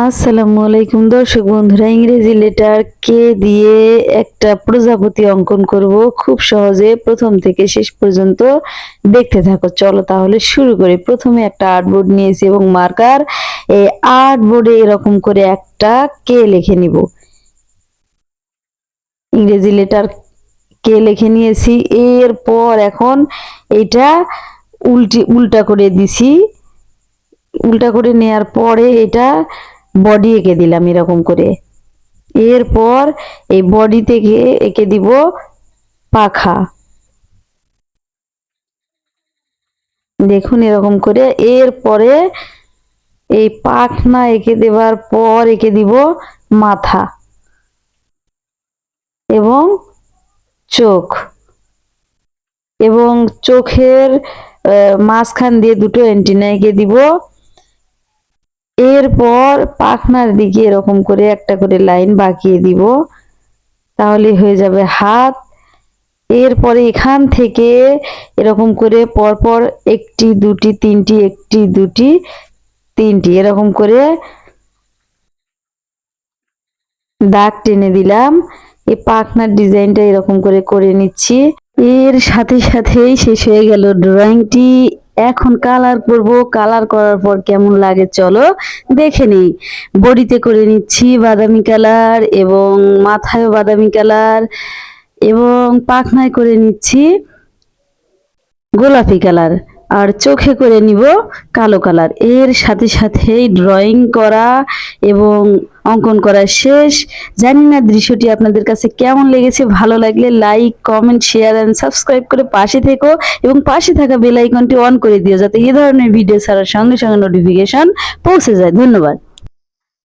আসসালামু আলাইকুম দর্শক বন্ধুরা, ইংরেজি লেটার কে দিয়ে একটা প্রজাপতি অঙ্কন করব খুব সহজে। প্রথম থেকে শেষ পর্যন্ত দেখতে থাকো। চলো তাহলে শুরু করি। প্রথমে একটা আর্টবোর্ড নিয়েছি এবং মার্কার। এই আর্টবোর্ডে এরকম করে একটা কে লিখে নিব। ইংরেজি লেটার কে লিখে নিয়েছি। এরপর এখন এটা উল্টা করে দিছি। উল্টা করে নেয়ার পরে এটা বডি এঁকে দিলাম এরকম করে। এরপর এই বডি থেকে এঁকে দিব পাখা। দেখুন এরকম করে। এরপরে এই পাখনা এঁকে দেওয়ার পর এঁকে দিব মাথা এবং চোখ, এবং চোখের মাঝখান দিয়ে দুটো অ্যান্টেনা এঁকে দিব। এরপর পাখনার দিকে এরকম করে একটা করে লাইন বাঁকিয়ে দিব, তাহলে হয়ে যাবে হাত। এরপরে এখান থেকে এরকম করে পরপর একটি দুটি তিনটি একটি দুটি তিনটি এরকম করে দাগ টেনে দিলাম। এই পাখনার ডিজাইনটা এরকম করে করে নিচ্ছি। এর সাথে সাথেই শেষ হয়ে গেল ড্রয়িংটি। এখন কালার করব। কালার করার পর কেমন লাগে চলো দেখে নিই। বডিতে করে নিচ্ছি বাদামি কালার, এবং মাথায়ও বাদামি কালার, এবং পাখনায় করে নিচ্ছি গোলাপি কালার, আর চোখে করে নিব কালো কালার। এর সাথে সাথেই ড্রয়িং করা এবং অঙ্কন করা শেষ। জানি না দৃশ্যটি আপনাদের কাছে কেমন লেগেছে। ভালো লাগলে like, comment, share and subscribe করে পাশে থেকো, এবং পাশে থাকা বেল আইকনটি অন করে দিও, যাতে এই ধরনের ভিডিও ছাড়ার সঙ্গে সঙ্গে নোটিফিকেশন পৌঁছে যায়। ধন্যবাদ।